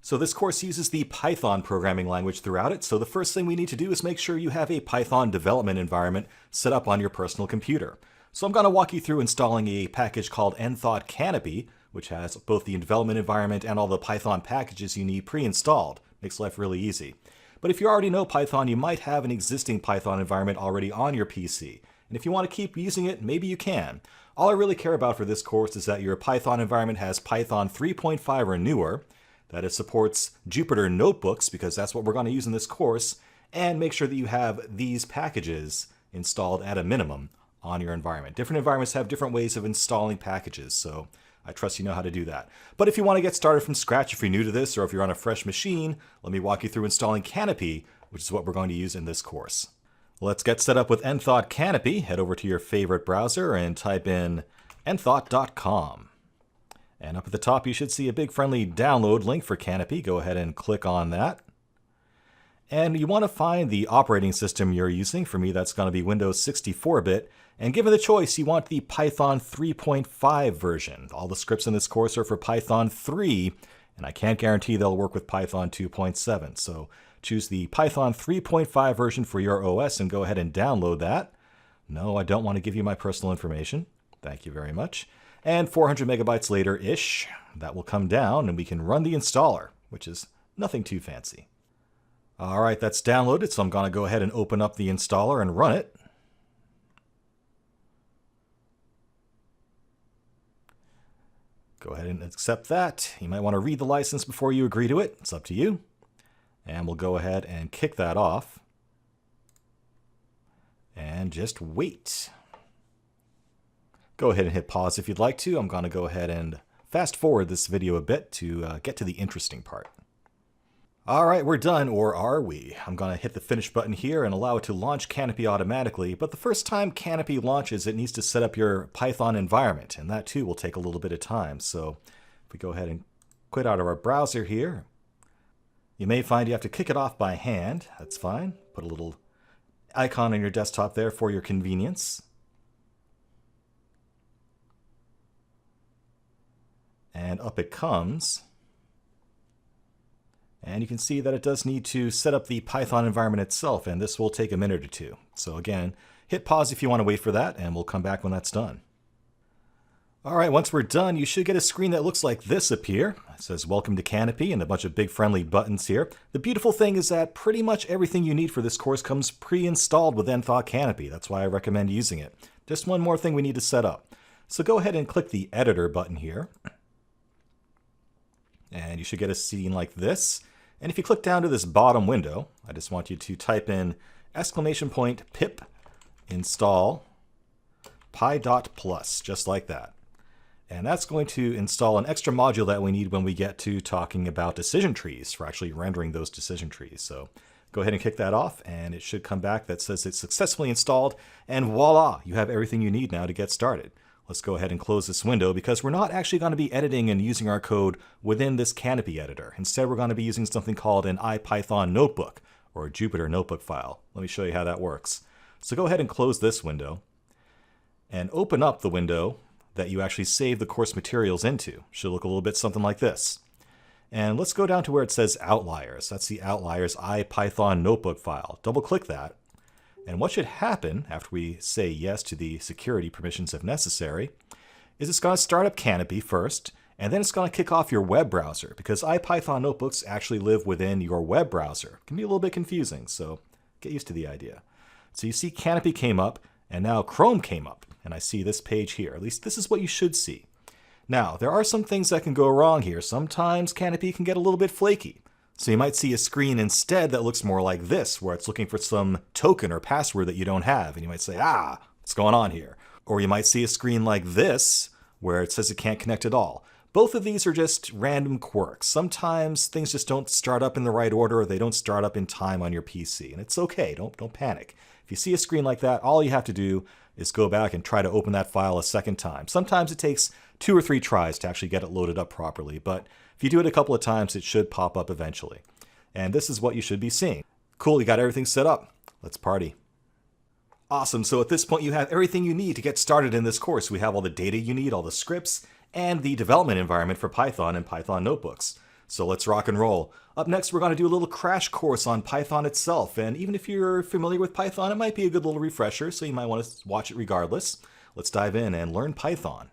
So this course uses the Python programming language throughout it, so the first thing we need to do is make sure you have a Python development environment set up on your personal computer. So I'm going to walk you through installing a package called Enthought Canopy, which has both the development environment and all the Python packages you need pre-installed. Makes life really easy. But if you already know Python, you might have an existing Python environment already on your PC. And if you want to keep using it, maybe you can. All I really care about for this course is that your Python environment has Python 3.5 or newer, that it supports Jupyter notebooks, because that's what we're going to use in this course, and make sure that you have these packages installed at a minimum on your environment. Different environments have different ways of installing packages, so I trust you know how to do that. But if you want to get started from scratch, if you're new to this, or if you're on a fresh machine, let me walk you through installing Canopy, which is what we're going to use in this course. Let's get set up with Enthought Canopy. Head over to your favorite browser and type in enthought.com. And up at the top, you should see a big friendly download link for Canopy. Go ahead and click on that. And you want to find the operating system you're using. For me, that's going to be Windows 64-bit. And given the choice, you want the Python 3.5 version. All the scripts in this course are for Python 3, and I can't guarantee they'll work with Python 2.7. So choose the Python 3.5 version for your OS and go ahead and download that. No, I don't want to give you my personal information. Thank you very much. And 400 megabytes later-ish, that will come down and we can run the installer, which is nothing too fancy. All right, that's downloaded, so I'm going to go ahead and open up the installer and run it. Go ahead and accept that. You might want to read the license before you agree to it. It's up to you. And we'll go ahead and kick that off. And just wait. Go ahead and hit pause if you'd like to. I'm going to go ahead and fast forward this video a bit to get to the interesting part. All right, we're done, or are we? I'm going to hit the finish button here and allow it to launch Canopy automatically, but the first time Canopy launches, it needs to set up your Python environment, and that too will take a little bit of time. So if we go ahead and quit out of our browser here, you may find you have to kick it off by hand. That's fine. Put a little icon on your desktop there for your convenience. And up it comes. And you can see that it does need to set up the Python environment itself, and this will take a minute or two. So again, hit pause if you want to wait for that, and we'll come back when that's done. All right, once we're done, you should get a screen that looks like this appear. It says Welcome to Canopy and a bunch of big friendly buttons here. The beautiful thing is that pretty much everything you need for this course comes pre-installed with Enthought Canopy. That's why I recommend using it. Just one more thing we need to set up. So go ahead and click the Editor button here. And you should get a scene like this. And if you click down to this bottom window, I just want you to type in !pip install py.plus, just like that. And that's going to install an extra module that we need when we get to talking about decision trees, for actually rendering those decision trees. So go ahead and kick that off, and it should come back that says it's successfully installed, and voila, you have everything you need now to get started. Let's go ahead and close this window because we're not actually going to be editing and using our code within this Canopy editor. Instead, we're going to be using something called an IPython notebook or a Jupyter notebook file. Let me show you how that works. So go ahead and close this window and open up the window that you actually save the course materials into. Should look a little bit something like this. And let's go down to where it says Outliers. That's the Outliers IPython notebook file. Double click that. And what should happen after we say yes to the security permissions if necessary is it's going to start up Canopy first, and then it's going to kick off your web browser because IPython notebooks actually live within your web browser. It can be a little bit confusing, so get used to the idea. So you see Canopy came up, and now Chrome came up, and I see this page here. At least this is what you should see. Now, there are some things that can go wrong here. Sometimes Canopy can get a little bit flaky. So you might see a screen instead that looks more like this, where it's looking for some token or password that you don't have. And you might say, what's going on here? Or you might see a screen like this, where it says it can't connect at all. Both of these are just random quirks. Sometimes things just don't start up in the right order, or they don't start up in time on your PC. And it's okay, don't panic. If you see a screen like that, all you have to do is go back and try to open that file a second time. Sometimes it takes 2 or 3 tries to actually get it loaded up properly, but if you do it a couple of times, it should pop up eventually. And this is what you should be seeing. Cool, you got everything set up. Let's party. Awesome, so at this point you have everything you need to get started in this course. We have all the data you need, all the scripts, and the development environment for Python and Python notebooks. So let's rock and roll. Up next, we're going to do a little crash course on Python itself. And even if you're familiar with Python, it might be a good little refresher, so you might want to watch it regardless. Let's dive in and learn Python.